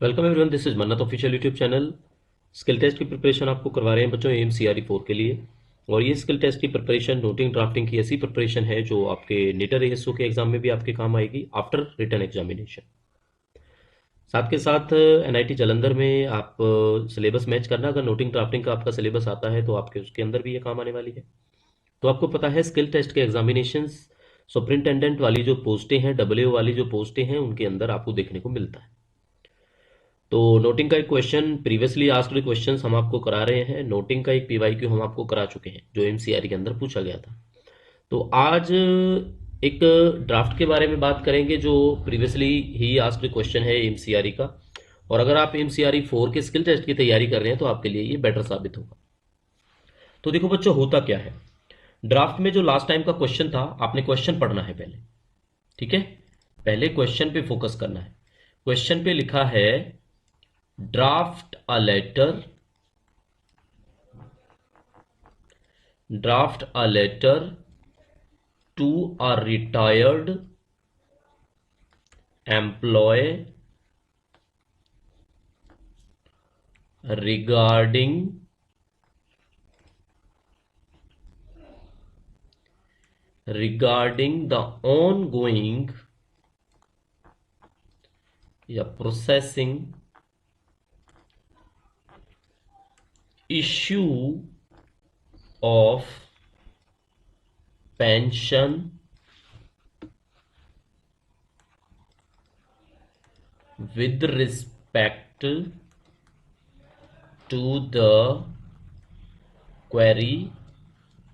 Welcome everyone, this is Mannat official YouTube channel. Skill test की preparation आपको करवा रहे हैं बच्चों AIMCRE 4 के लिए। और ये स्किल टेस्ट की प्रिपरेशन नोटिंग ड्राफ्टिंग की ऐसी प्रिपरेशन है जो आपके नीटर ASO के एग्जाम में भी आपके काम आएगी आफ्टर रिटन एग्जामिनेशन। साथ के साथ NIT जालंधर में आप सिलेबस मैच करना, अगर नोटिंग ड्राफ्टिंग का आपका सिलेबस आता है तो आपके उसके अंदर भी ये काम आने वाली है। तो आपको पता है स्किल टेस्ट के एग्जामिनेशंस सुपरिंटेंडेंट वाली जो पोस्टें हैं, WO वाली जो पोस्टें हैं, उनके अंदर आपको देखने को मिलता है। तो नोटिंग का एक क्वेश्चन, प्रीवियसली आस्क्ड क्वेश्चंस हम आपको करा रहे हैं। नोटिंग का एक PYQ हम आपको करा चुके हैं जो MCRE के अंदर पूछा गया था। तो आज एक ड्राफ्ट के बारे में बात करेंगे जो प्रीवियसली ही आस्क्ड क्वेश्चन है MCRE का। और अगर आप MCRE 4 के स्किल टेस्ट की तैयारी कर रहे हैं तो आपके लिए ये बेटर साबित होगा। तो देखो बच्चों, होता क्या है ड्राफ्ट में, जो लास्ट टाइम का क्वेश्चन था, आपने क्वेश्चन पढ़ना है पहले। ठीक है, पहले क्वेश्चन पे फोकस करना है। क्वेश्चन पे लिखा है draft a letter, draft a letter to a retired employee regarding the ongoing या processing issue of pension with respect to the query,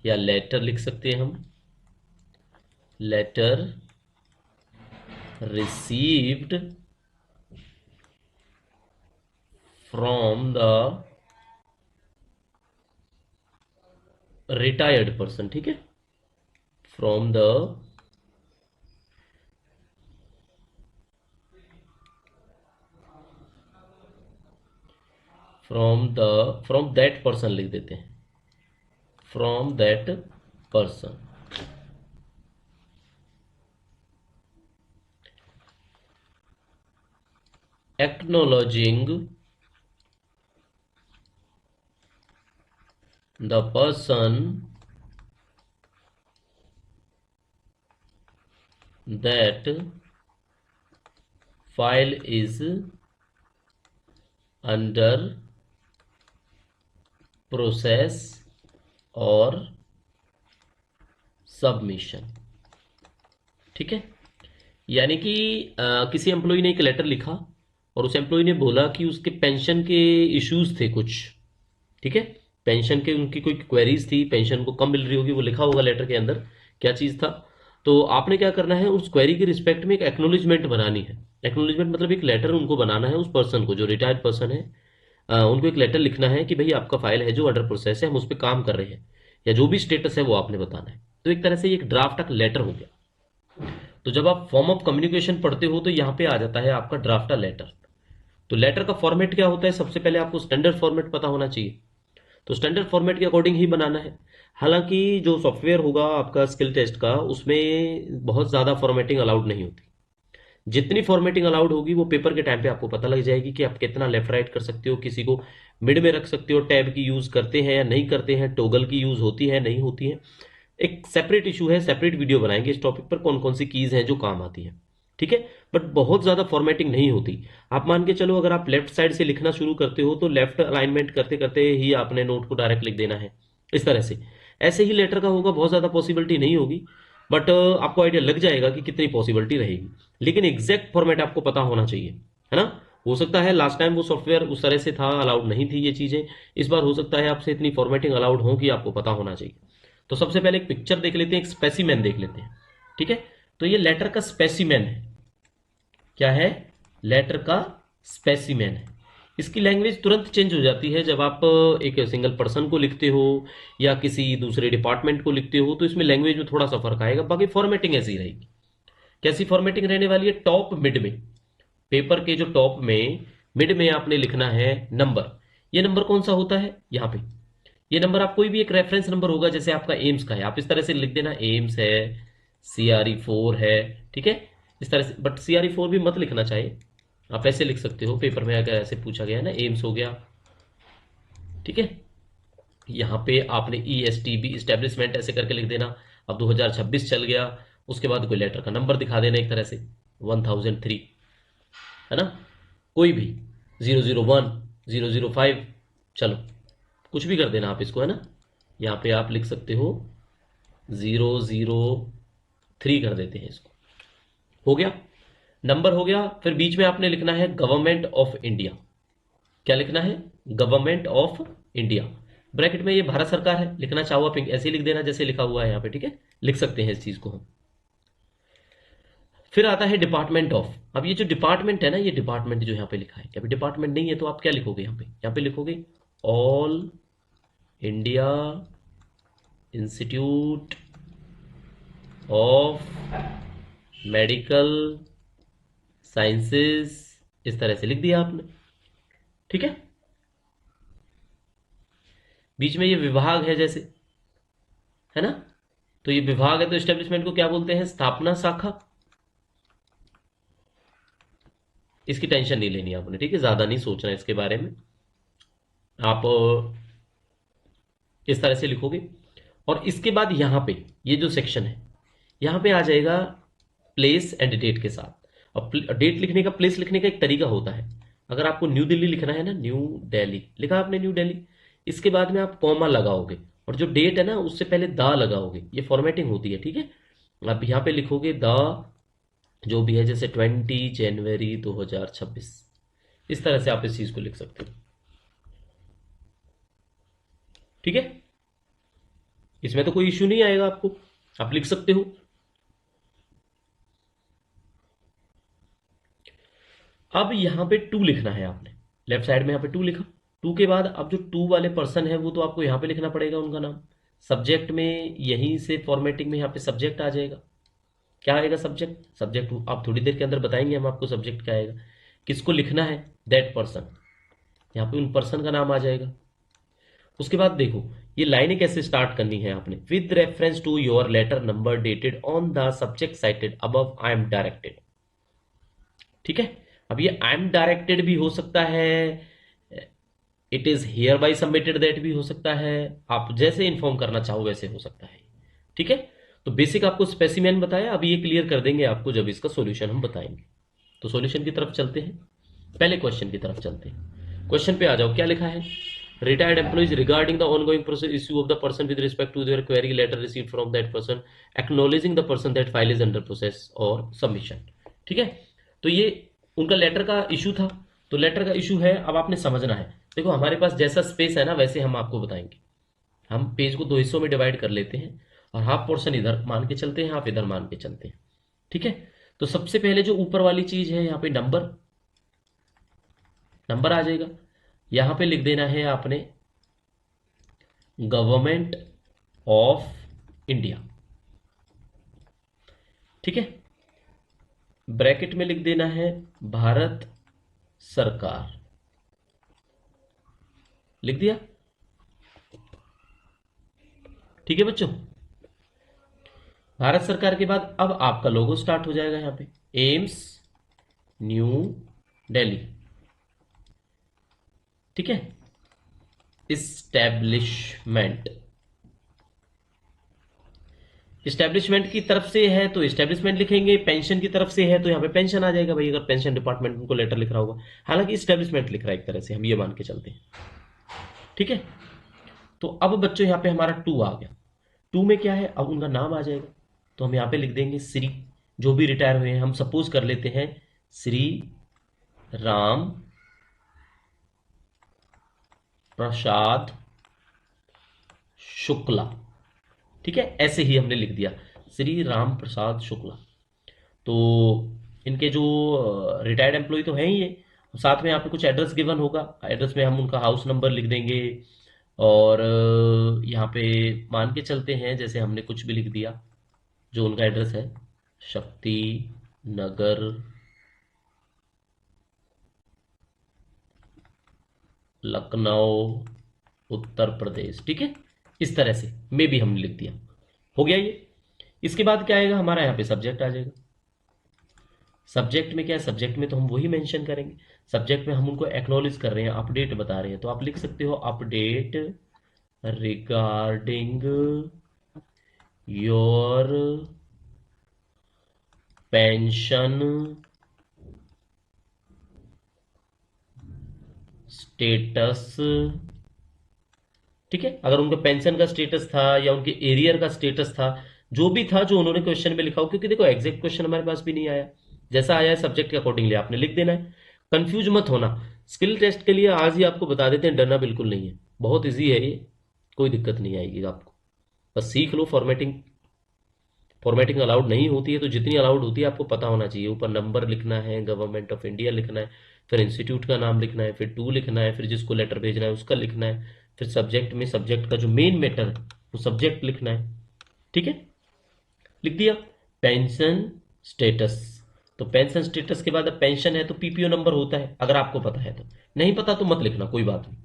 या लेटर लिख सकते हैं हम, लेटर received from the retired person। ठीक है, from the from that person लिख देते हैं, from that person. Acknowledging the person that file is under process और सबमिशन। ठीक है, यानी कि किसी एम्प्लॉय ने एक लेटर लिखा और उस एम्प्लॉय ने बोला कि उसके पेंशन के इश्यूज थे कुछ। ठीक है, पेंशन के उनकी कोई क्वेरीज थी, पेंशन को कम मिल रही होगी, वो लिखा होगा लेटर के अंदर क्या चीज था। तो आपने क्या करना है, उस क्वेरी के रिस्पेक्ट में एक एक्नोलेजमेंट बनानी है। एक्नोलेजमेंट मतलब एक लेटर उनको बनाना है, उस पर्सन को, जो रिटायर्ड पर्सन है, उनको एक लेटर लिखना है कि भाई आपका फाइल है जो अंडर प्रोसेस है, हम उस पर काम कर रहे हैं, या जो भी स्टेटस है वो आपने बताना है। तो एक तरह से ये एक ड्राफ्ट का लेटर हो गया। तो जब आप फॉर्म ऑफ कम्युनिकेशन पढ़ते हो तो यहाँ पे आ जाता है आपका ड्राफ्ट अ लेटर। तो लेटर का फॉर्मेट क्या होता है, सबसे पहले आपको स्टैंडर्ड फॉर्मेट पता होना चाहिए। तो स्टैंडर्ड फॉर्मेट के अकॉर्डिंग ही बनाना है। हालांकि जो सॉफ्टवेयर होगा आपका स्किल टेस्ट का, उसमें बहुत ज़्यादा फॉर्मेटिंग अलाउड नहीं होती। जितनी फॉर्मेटिंग अलाउड होगी वो पेपर के टाइम पे आपको पता लग जाएगी कि आप कितना लेफ्ट राइट कर सकते हो, किसी को मिड में रख सकते हो, टैब की यूज़ करते हैं या नहीं करते हैं, टोगल की यूज़ होती है नहीं होती है। एक सेपरेट इशू है, सेपरेट वीडियो बनाएंगे इस टॉपिक पर, कौन कौन सी कीज़ हैं जो काम आती हैं। ठीक है, बट बहुत ज़्यादा फॉर्मेटिंग नहीं होती। आप मान के चलो, अगर आप लेफ्ट साइड से लिखना शुरू करते हो तो लेफ्ट अलाइनमेंट करते करते ही आपने नोट को डायरेक्ट लिख देना है, इस तरह से। ऐसे ही लेटर का होगा, बहुत ज़्यादा पॉसिबिलिटी नहीं होगी, बट आपको आइडिया लग जाएगा कि कितनी पॉसिबिलिटी रहेगी। लेकिन एग्जैक्ट फॉर्मेट आपको पता होना चाहिए, है ना। हो सकता है लास्ट टाइम वो सॉफ्टवेयर उस तरह से था, अलाउड नहीं थी ये चीज़ें, इस बार हो सकता है आपसे इतनी फॉर्मेटिंग अलाउड हो कि आपको पता होना चाहिए। तो सबसे पहले एक पिक्चर देख लेते हैं, एक स्पेसिमेन देख लेते हैं। ठीक है, तो ये लेटर का स्पेसिमेन है। क्या है, लेटर का स्पेसिमेन है। इसकी लैंग्वेज तुरंत चेंज हो जाती है जब आप एक सिंगल पर्सन को लिखते हो या किसी दूसरे डिपार्टमेंट को लिखते हो, तो इसमें लैंग्वेज में थोड़ा सा फर्क आएगा। बाकी फॉर्मेटिंग ऐसी रहेगी। कैसी फॉर्मेटिंग रहने वाली है, टॉप मिड में, पेपर के जो टॉप में मिड में आपने लिखना है नंबर। ये नंबर कौन सा होता है, यहाँ पे ये नंबर, आप कोई भी एक रेफरेंस नंबर होगा, जैसे आपका एम्स का है, आप इस तरह से लिख देना, एम्स है, CRE 4 है। ठीक है, इस तरह से, बट CRE 4 भी मत लिखना चाहिए, आप ऐसे लिख सकते हो पेपर में, अगर ऐसे पूछा गया है ना, एम्स हो गया, ठीक है। यहाँ पे आपने E S T B establishment ऐसे करके लिख देना। अब 2026 चल गया, उसके बाद कोई लेटर का नंबर दिखा देना एक तरह से, 1003, है ना, कोई भी 001, 005, चलो कुछ भी कर देना आप इसको, है ना। यहाँ पे आप लिख सकते हो 003 कर देते हैं इसको, हो गया, नंबर हो गया। फिर बीच में आपने लिखना है गवर्नमेंट ऑफ इंडिया। क्या लिखना है? Government of India. ब्रैकेट में ये भारत सरकार है, लिखना चाहो आप ऐसे ही लिख देना जैसे लिखा हुआ है यहाँ पे, ठीक है, लिख सकते हैं इस चीज को हम। फिर आता है डिपार्टमेंट ऑफ। अब ये जो डिपार्टमेंट है ना, ये डिपार्टमेंट जो यहाँ पे लिखा है, अभी डिपार्टमेंट नहीं है तो आप क्या लिखोगे यहाँ पे लिखोगे all India institute of medical sciences, इस तरह से लिख दिया आपने, ठीक है। बीच में ये विभाग है जैसे, है ना, तो ये विभाग है तो एस्टेब्लिशमेंट को क्या बोलते हैं? स्थापना शाखा। इसकी टेंशन नहीं लेनी आपने, ठीक है, ज्यादा नहीं सोचना इसके बारे में। आप इस तरह से लिखोगे, और इसके बाद यहां पे ये जो सेक्शन है, यहां पे आ जाएगा प्लेस एंड डेट के साथ। अब डेट लिखने का, प्लेस लिखने का एक तरीका होता है। अगर आपको न्यू दिल्ली लिखना है ना, न्यू दिल्ली लिखा आपने, न्यू दिल्ली, इसके बाद में आप कॉमा लगाओगे, और जो डेट है ना उससे पहले दा लगाओगे, ये फॉर्मेटिंग होती है, ठीक है। आप यहाँ पे लिखोगे दा जो भी है, जैसे 20 जनवरी 2026, इस तरह से आप इस चीज को लिख सकते हो, ठीक है। इसमें तो कोई इश्यू नहीं आएगा आपको, आप लिख सकते हो। अब यहां पे टू लिखना है आपने, लेफ्ट साइड में यहाँ पे टू लिखा। टू के बाद अब जो टू वाले पर्सन है वो तो आपको यहाँ पे लिखना पड़ेगा उनका नाम। सब्जेक्ट में यहीं से फॉर्मेटिंग में यहाँ पे सब्जेक्ट आ जाएगा। क्या आएगा? सब्जेक्ट। सब्जेक्ट आप थोड़ी देर के अंदर बताएंगे हम आपको सब्जेक्ट क्या आएगा। किसको लिखना है? दैट पर्सन, यहाँ पे उन पर्सन का नाम आ जाएगा। उसके बाद देखो ये लाइनें कैसे स्टार्ट करनी है आपने, with reference to your letter number dated on the subject cited above I am directed, ठीक है। अब ये आई एम डायरेक्टेड भी हो सकता है, it is here by submitted that भी हो सकता है, आप जैसे इन्फॉर्म करना चाहो वैसे हो सकता है, ठीक है। तो बेसिक आपको स्पेसिमेन बताया, अभी ये क्लियर कर देंगे आपको जब इसका सॉल्यूशन हम बताएंगे। तो सॉल्यूशन की तरफ चलते हैं, पहले क्वेश्चन की तरफ चलते हैं। क्वेश्चन पे आ जाओ, क्या लिखा है? Retired employees regarding the ongoing process issue of the person with respect to their query letter received from that person acknowledging the person that file is under process और सबमिशन, ठीक है। तो ये उनका लेटर का इशू था, तो letter का इशू है, अब आपने समझना है। देखो हमारे पास जैसा स्पेस है ना वैसे हम आपको बताएंगे। हम पेज को दो हिस्सों में डिवाइड कर लेते हैं, और हाफ पोर्शन इधर मान के चलते हैं, हाफ इधर मान के चलते हैं, ठीक है। तो सबसे पहले जो ऊपर वाली चीज है यहाँ पे नंबर, नंबर आ जाएगा। यहां पे लिख देना है आपने गवर्नमेंट ऑफ इंडिया, ठीक है। ब्रैकेट में लिख देना है भारत सरकार, लिख दिया, ठीक है बच्चों। भारत सरकार के बाद अब आपका लोगो स्टार्ट हो जाएगा यहाँ पे, एम्स न्यू दिल्ली, ठीक है। इस्टेब्लिशमेंट, इस्टेब्लिशमेंट की तरफ से है तो इस्टेब्लिशमेंट लिखेंगे, पेंशन की तरफ से है तो यहाँ पे पेंशन आ जाएगा भाई, अगर पेंशन डिपार्टमेंट उनको लेटर लिख रहा होगा। हालांकि इस्टेब्लिशमेंट लिख रहा है एक तरह से, हम ये मान के चलते हैं, ठीक है। तो अब बच्चों यहाँ पे हमारा टू आ गया। टू में क्या है? अब उनका नाम आ जाएगा, तो हम यहाँ पे लिख देंगे श्री, जो भी रिटायर हुए हैं, हम सपोज कर लेते हैं श्री राम प्रसाद शुक्ला, ठीक है। ऐसे ही हमने लिख दिया श्री राम प्रसाद शुक्ला। तो इनके जो रिटायर्ड एम्प्लॉय तो हैं ही ये, साथ में यहाँ पे कुछ एड्रेस गिवन होगा, एड्रेस में हम उनका हाउस नंबर लिख देंगे, और यहाँ पे मान के चलते हैं जैसे हमने कुछ भी लिख दिया, जो उनका एड्रेस है शक्ति नगर लखनऊ उत्तर प्रदेश, ठीक है। इस तरह से मे भी हमने लिख दिया, हो गया ये। इसके बाद क्या आएगा? हमारा यहाँ पे सब्जेक्ट आ जाएगा, सब्जेक्ट में क्या है, सब्जेक्ट में तो हम वही मेंशन करेंगे, सब्जेक्ट में हम उनको एक्नॉलेज कर रहे हैं, अपडेट बता रहे हैं, तो आप लिख सकते हो update regarding your pension status. ठीक है, अगर उनका पेंशन का स्टेटस था या उनके एरियर का स्टेटस था, जो भी था जो उन्होंने क्वेश्चन में लिखा हो, क्योंकि देखो एग्जैक्ट क्वेश्चन हमारे पास भी नहीं आया, जैसा आया है सब्जेक्ट के अकॉर्डिंगली आपने लिख देना है। कंफ्यूज मत होना। स्किल टेस्ट के लिए आज ही आपको बता देते हैं, डरना बिल्कुल नहीं है, बहुत ईजी है ये, कोई दिक्कत नहीं आएगी आपको, बस सीख लो। फॉर्मेटिंग फॉर्मेटिंग अलाउड नहीं होती है, तो जितनी अलाउड होती है आपको पता होना चाहिए। ऊपर नंबर लिखना है, गवर्नमेंट ऑफ इंडिया लिखना है, फिर इंस्टीट्यूट का नाम लिखना है, फिर टू लिखना है, फिर जिसको लेटर भेजना है उसका लिखना है, फिर सब्जेक्ट में सब्जेक्ट का जो मेन मैटर है वो सब्जेक्ट लिखना है। ठीक है, लिख दिया पेंशन स्टेटस। तो पेंशन स्टेटस के बाद अब पेंशन है तो पीपीओ नंबर होता है, अगर आपको पता है तो, नहीं पता तो मत लिखना, कोई बात नहीं,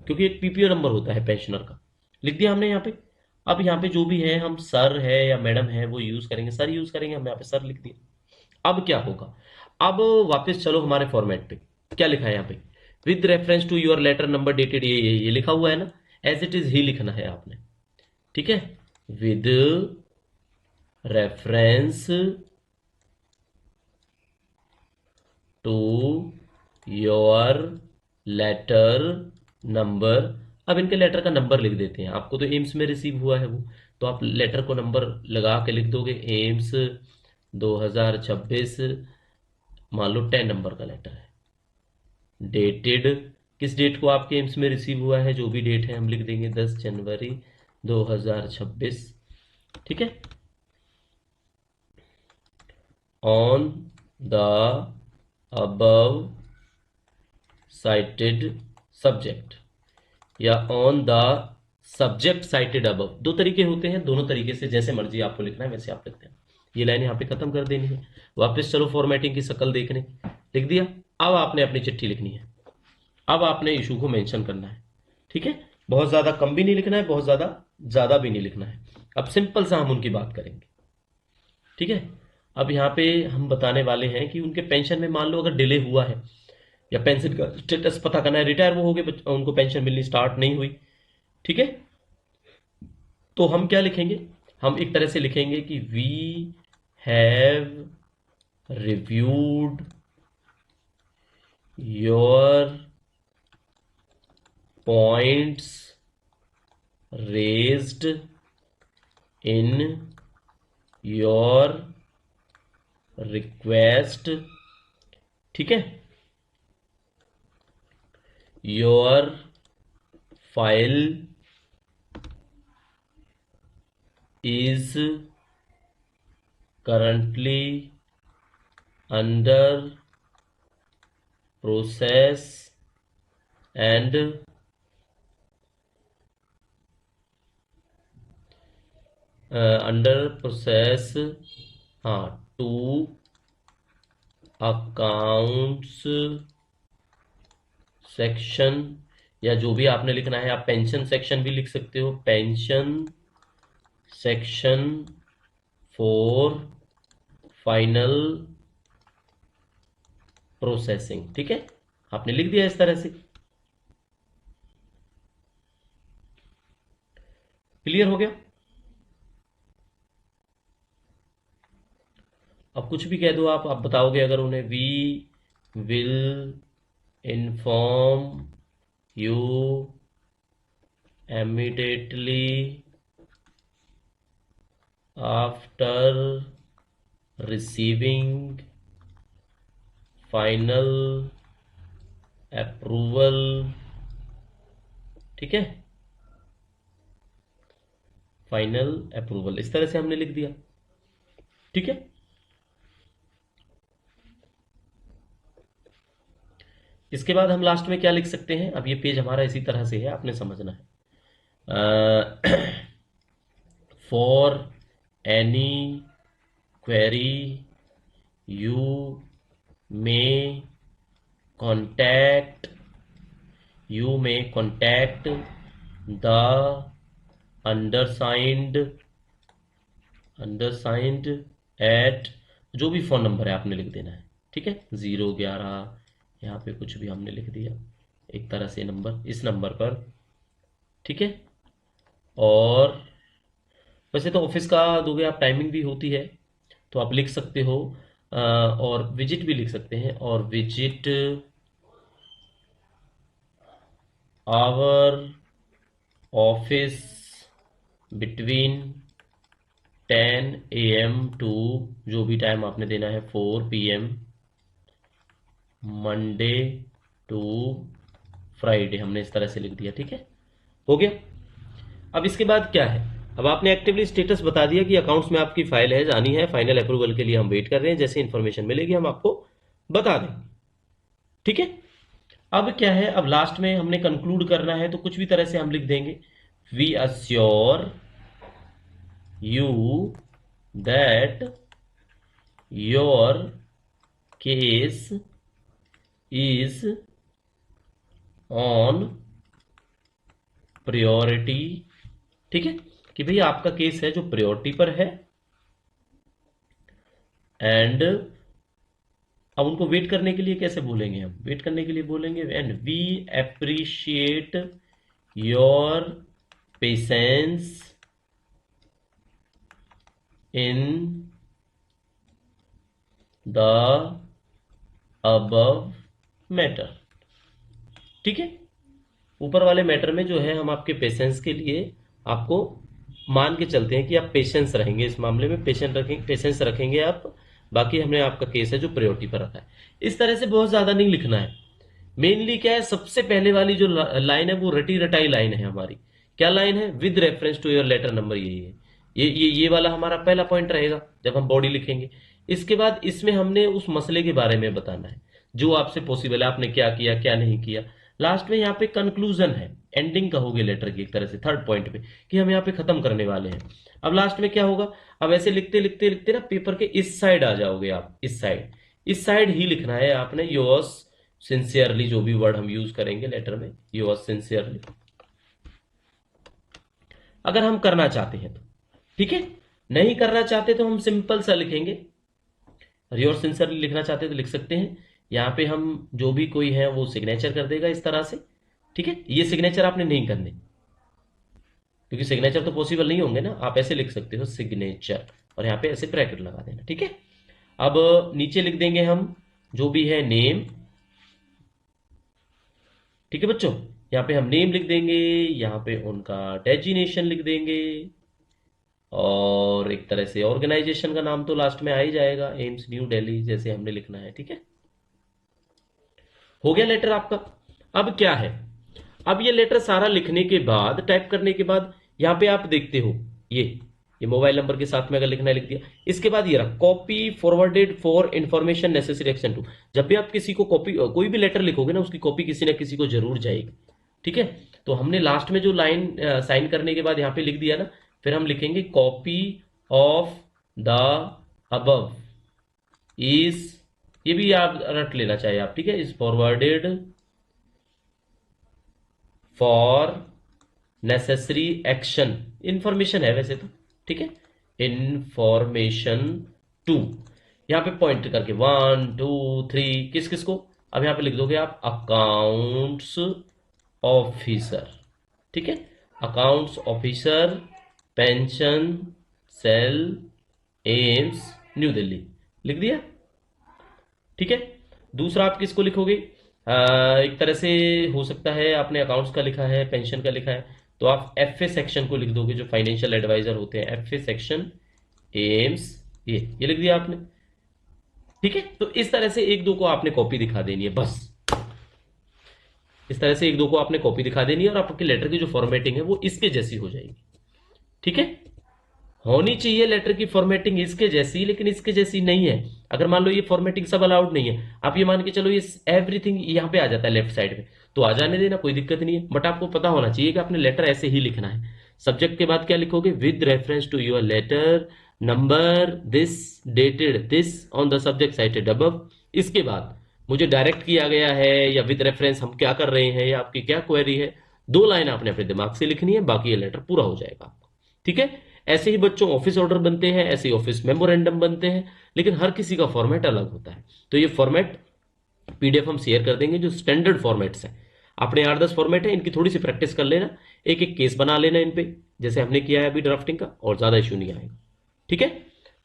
क्योंकि एक पीपीओ नंबर होता है पेंशनर का। लिख दिया हमने यहाँ पे। अब यहाँ पे जो भी है, हम सर है या मैडम है वो यूज करेंगे, सर यूज करेंगे, हम यहाँ पे सर लिख दिया। अब क्या होगा, अब वापस चलो हमारे फॉर्मेट पे, क्या लिखा है यहाँ पे, with reference to your letter number dated, ये लिखा हुआ है ना, एज इट इज ही लिखना है आपने। ठीक है, with reference to your letter number. अब इनके लेटर का नंबर लिख देते हैं, आपको तो एम्स में रिसीव हुआ है वो, तो आप लेटर को नंबर लगा के लिख दोगे, एम्स 2026, मान लो 10 नंबर का लेटर है, डेटेड, किस डेट को आपके एम्स में रिसीव हुआ है, जो भी डेट है हम लिख देंगे 10 जनवरी 2026। ठीक है, on the above cited subject, या on the subject cited above, दो तरीके होते हैं, दोनों तरीके से जैसे मर्जी आपको लिखना है वैसे आप लिखते हैं। ये लाइन यहाँ पे खत्म कर देनी है। वापस चलो फॉर्मेटिंग की शक्ल देखने, लिख दिया। अब आपने अपनी चिट्ठी लिखनी है, अब आपने इशू को मेंशन करना है। ठीक है, बहुत ज्यादा कम भी नहीं लिखना है, बहुत ज्यादा ज्यादा भी नहीं लिखना है। अब सिंपल सा हम उनकी बात करेंगे। ठीक है, अब यहाँ पे हम बताने वाले हैं कि उनके पेंशन में मान लो अगर डिले हुआ है, या पेंशन का स्टेटस पता करना है, रिटायर वो हो गए, उनको पेंशन मिलनी स्टार्ट नहीं हुई। ठीक है, तो हम क्या लिखेंगे, हम एक तरह से लिखेंगे कि we have reviewed your points raised in your request. ठीक है, your file is currently under process and under process, हाँ, to accounts सेक्शन, या जो भी आपने लिखना है, आप पेंशन सेक्शन भी लिख सकते हो, pension section for final processing. ठीक है, आपने लिख दिया इस तरह से। क्लियर हो गया, अब कुछ भी कह दो आप बताओगे अगर उन्हें, we will inform you immediately after receiving final approval. ठीक है, फाइनल अप्रूवल, इस तरह से हमने लिख दिया। ठीक है, इसके बाद हम लास्ट में क्या लिख सकते हैं, अब ये पेज हमारा इसी तरह से है, आपने समझना है। For any query you may contact, you may contact the undersigned at जो भी फ़ोन नंबर है आपने लिख देना है, ठीक है। 011 यहाँ पे कुछ भी हमने लिख दिया, एक तरह से नंबर इस नंबर पर, ठीक है। और वैसे तो ऑफिस का दोगे आप, टाइमिंग भी होती है तो आप लिख सकते हो। और विजिट भी लिख सकते हैं, और visit our office between 10 AM to, जो भी टाइम आपने देना है, 4 PM मंडे टू फ्राइडे, हमने इस तरह से लिख दिया, ठीक है। हो गया। अब इसके बाद क्या है, अब आपने एक्टिवली स्टेटस बता दिया कि अकाउंट्स में आपकी फाइल है, जानी है, फाइनल अप्रूवल के लिए हम वेट कर रहे हैं, जैसे इन्फॉर्मेशन मिलेगी हम आपको बता दें, ठीक है। अब क्या है, अब लास्ट में हमने कंक्लूड करना है, तो कुछ भी तरह से हम लिख देंगे, we assure you that your case is on priority, ठीक है, कि भैया आपका केस है जो प्रायोरिटी पर है। एंड अब उनको वेट करने के लिए कैसे बोलेंगे, हम वेट करने के लिए बोलेंगे, and we appreciate your patience in the above matter, ठीक है। ऊपर वाले मैटर में जो है हम आपके पेशेंस के लिए आपको मान के चलते हैं कि आप पेशेंस रहेंगे, इस मामले में पेशेंस रखेंगे आप। बाकी हमने आपका केस है जो प्रायोरिटी पर रखा है। इस तरह से बहुत ज्यादा नहीं लिखना है। मेनली क्या है, सबसे पहले वाली जो लाइन है वो रटी रटाई लाइन है हमारी। क्या लाइन है, with reference to your letter number, यही है। ये वाला हमारा पहला पॉइंट रहेगा जब हम बॉडी लिखेंगे। इसके बाद इसमें हमने उस मसले के बारे में बताना है जो आपसे पॉसिबल है, आपने क्या किया क्या नहीं किया। लास्ट में यहाँ पे कंक्लूजन है, एंडिंग कहोगे लेटर की एक तरह से, थर्ड पॉइंट पे, कि हम यहाँ पे खत्म करने वाले हैं। अब लास्ट में क्या होगा, अब ऐसे लिखते लिखते लिखते ना पेपर के इस साइड आ जाओगे आप, इस साइड ही लिखना है आपने, योर्स सिंसियरली, जो भी वर्ड हम यूज करेंगे लेटर में, योर्स सिंसियरली, अगर हम करना चाहते हैं तो, ठीक है। नहीं करना चाहते तो हम सिंपल सा लिखेंगे, योर्स सिंसियरली लिखना चाहते तो लिख सकते हैं। यहाँ पे हम जो भी कोई है वो सिग्नेचर कर देगा इस तरह से, ठीक है। ये सिग्नेचर आपने नहीं करने, क्योंकि सिग्नेचर तो पॉसिबल नहीं होंगे ना। आप ऐसे लिख सकते हो सिग्नेचर, और यहाँ पे ऐसे ब्रैकेट लगा देना, ठीक है। अब नीचे लिख देंगे हम जो भी है नेम, ठीक है बच्चों। यहाँ पे हम नेम लिख देंगे, यहाँ पे उनका डेजिनेशन लिख देंगे, और एक तरह से ऑर्गेनाइजेशन का नाम तो लास्ट में आ ही जाएगा, एम्स न्यू दिल्ली जैसे हमने लिखना है, ठीक है। हो गया लेटर आपका। अब क्या है, अब ये लेटर सारा लिखने के बाद, टाइप करने के बाद, यहाँ पे आप देखते हो ये मोबाइल नंबर के साथ में अगर लिखना है लिख दिया। इसके बाद ये रहा, copy forwarded for information necessary action to. जब भी आप किसी को कॉपी, कोई भी लेटर लिखोगे ना, उसकी कॉपी किसी ना किसी को जरूर जाएगी, ठीक है। तो हमने लास्ट में जो लाइन साइन करने के बाद यहाँ पे लिख दिया ना, फिर हम लिखेंगे copy of the above is, ये भी आप रट लेना चाहिए आप, ठीक है, is forwarded for necessary action, information है वैसे तो, ठीक है, इंफॉर्मेशन टू। यहां पे पॉइंट करके 1 2 3 किस किस को, अब यहां पे लिख दोगे आप अकाउंट्स ऑफिसर, ठीक है, accounts officer, pension cell, AIIMS New Delhi, लिख दिया, ठीक है। दूसरा आप किसको लिखोगे, एक तरह से हो सकता है आपने अकाउंट्स का लिखा है, पेंशन का लिखा है, तो आप एफ ए सेक्शन को लिख दोगे, जो फाइनेंशियल एडवाइजर होते हैं, एफ ए सेक्शन एम्स, ये लिख दिया आपने, ठीक है। तो इस तरह से एक दो को आपने कॉपी दिखा देनी है, बस इस तरह से एक दो को आपने कॉपी दिखा देनी है, और आपके लेटर की जो फॉर्मेटिंग है वो इसके जैसी हो जाएगी, ठीक है। होनी चाहिए लेटर की फॉर्मेटिंग इसके जैसी, लेकिन इसके जैसी नहीं है। अगर मान लो ये फॉर्मेटिंग सब अलाउड नहीं है, आप ये मान के चलो ये एवरीथिंग यहाँ पे आ जाता है लेफ्ट साइड में, तो आ जाने देना, कोई दिक्कत नहीं है। बट आपको पता होना चाहिए कि आपने लेटर ऐसे ही लिखना है। सब्जेक्ट के बाद क्या लिखोगे, with reference to your letter number this dated this on the subject cited above. इसके बाद मुझे डायरेक्ट किया गया है, या विद रेफरेंस हम क्या कर रहे हैं, या आपकी क्या क्वेरी है, 2 लाइन आपने अपने दिमाग से लिखनी है, बाकी ये लेटर पूरा हो जाएगा, ठीक है। ऐसे ही बच्चों ऑफिस ऑर्डर बनते हैं, ऐसे ही ऑफिस मेमोरेंडम बनते हैं, लेकिन हर किसी का फॉर्मेट अलग होता है। तो ये फॉर्मेट पीडीएफ हम शेयर कर देंगे जो स्टैंडर्ड फॉर्मेट्स हैं। अपने 8-10 फॉर्मेट है, इनकी थोड़ी सी प्रैक्टिस कर लेना, एक एक केस बना लेना इन पे, जैसे हमने किया है अभी ड्राफ्टिंग का, और ज़्यादा इशू नहीं आएगा। ठीक है,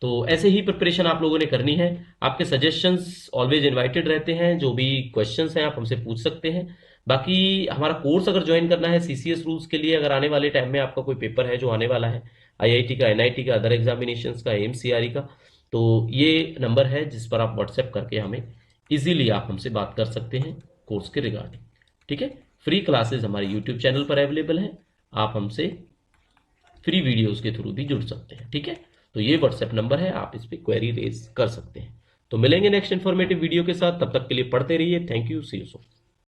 तो ऐसे ही प्रिपरेशन आप लोगों ने करनी है। आपके सजेशंस ऑलवेज इनवाइटेड रहते हैं, जो भी क्वेश्चंस हैं आप हमसे पूछ सकते हैं। बाकी हमारा कोर्स अगर ज्वाइन करना है सीसीएस रूल्स के लिए, अगर आने वाले टाइम में आपका कोई पेपर है जो आने वाला है, आईआईटी का, एनआईटी का, अदर एग्जामिनेशंस का, एमसीआरई का, तो ये नंबर है जिस पर आप व्हाट्सएप करके हमें इजीली आप हमसे बात कर सकते हैं कोर्स के रिगार्डिंग। ठीक है, फ्री क्लासेस हमारे यूट्यूब चैनल पर अवेलेबल हैं, आप हमसे फ्री वीडियोस के थ्रू भी जुड़ सकते हैं। ठीक है, तो ये व्हाट्सएप नंबर है, आप इस पर क्वेरी रेज कर सकते हैं। तो मिलेंगे नेक्स्ट इन्फॉर्मेटिव वीडियो के साथ, तब तक के लिए पढ़ते रहिए। Thank you, see you soon.